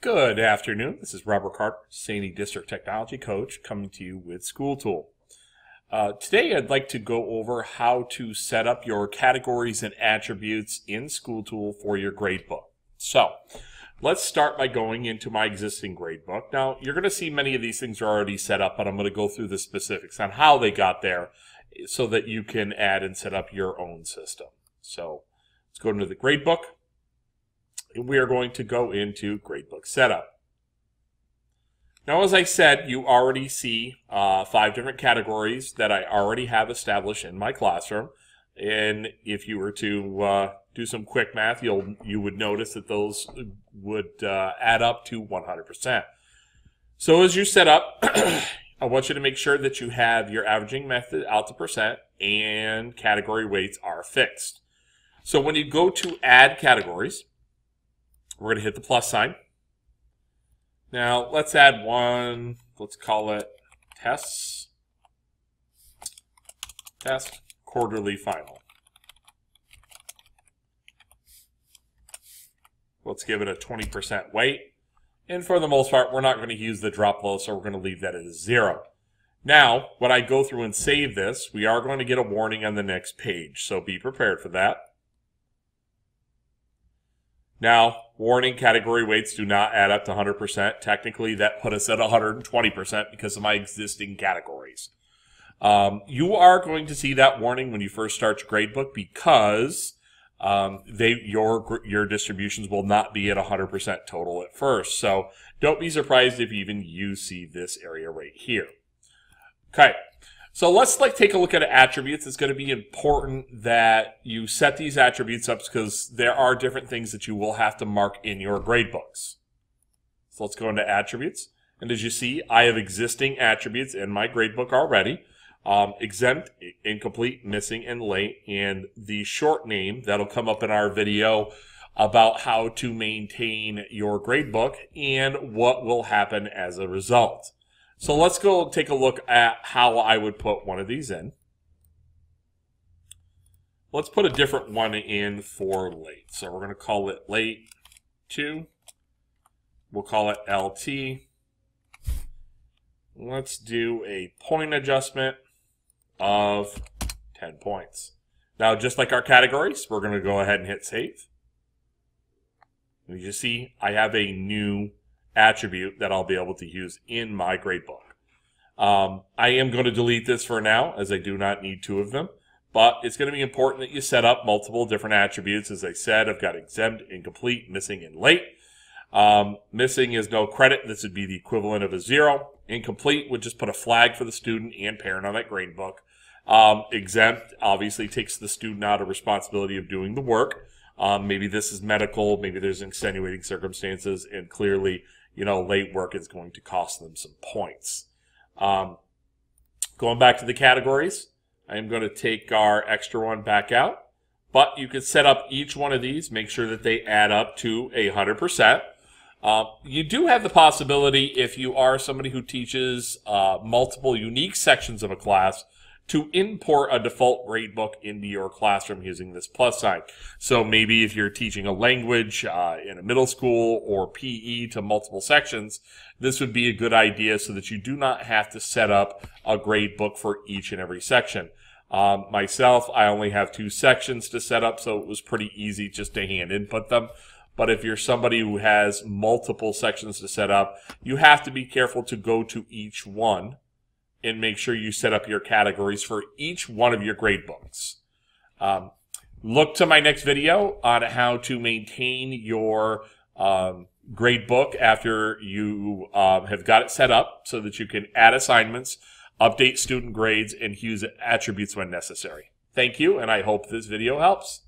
Good afternoon. This is Robert Carter, SANY District Technology Coach, coming to you with SchoolTool. Today I'd like to go over how to set up your categories and attributes in SchoolTool for your gradebook. So let's start by going into my existing gradebook. Now you're going to see many of these things are already set up, but I'm going to go through the specifics on how they got there so that you can add and set up your own system. So let's go into the gradebook. We are going to go into Gradebook Setup. Now, as I said, you already see 5 different categories that I already have established in my classroom. And if you were to do some quick math, you would notice that those would add up to 100%. So as you set up, I want you to make sure that you have your averaging method out to percent and category weights are fixed. So when you go to add categories, we're going to hit the plus sign. Now, let's add one. Let's call it tests. Test quarterly final. Let's give it a 20% weight. And for the most part, we're not going to use the drop low, so we're going to leave that at a 0. Now, when I go through and save this, we are going to get a warning on the next page, so be prepared for that. Now, warning, category weights do not add up to 100%. Technically, that put us at 120% because of my existing categories. You are going to see that warning when you first start your gradebook because your distributions will not be at 100% total at first. So don't be surprised if even you see this area right here. Okay. So let's take a look at attributes. It's going to be important that you set these attributes up because there are different things that you will have to mark in your gradebooks. So let's go into attributes. And as you see, I have existing attributes in my gradebook already. Exempt, incomplete, missing, and late. And the short name that'll come up in our video about how to maintain your gradebook and what will happen as a result. So let's go take a look at how I would put one of these in. Let's put a different one in for late. So we're going to call it late 2. We'll call it LT. Let's do a point adjustment of 10 points. Now, just like our categories, we're going to go ahead and hit save. And you see, I have a new attribute that I'll be able to use in my gradebook. I am going to delete this for now as I do not need 2 of them, but it's going to be important that you set up multiple different attributes. As I said, I've got exempt, incomplete, missing, and late. Missing is no credit. This would be the equivalent of a 0. Incomplete would just put a flag for the student and parent on that gradebook. Exempt obviously takes the student out of responsibility of doing the work. Maybe this is medical, maybe there's extenuating circumstances, and clearly, late work is going to cost them some points. Going back to the categories, I am going to take our extra one back out, but you could set up each one of these, make sure that they add up to 100%. You do have the possibility, if you are somebody who teaches multiple unique sections of a class, to import a default gradebook into your classroom using this plus sign. So maybe if you're teaching a language in a middle school or PE to multiple sections, this would be a good idea so that you do not have to set up a gradebook for each and every section. Myself, I only have 2 sections to set up, so it was pretty easy just to hand input them. But if you're somebody who has multiple sections to set up, you have to be careful to go to each one and make sure you set up your categories for each one of your gradebooks. Look to my next video on how to maintain your gradebook after you have got it set up so that you can add assignments, update student grades, and use attributes when necessary. Thank you, and I hope this video helps.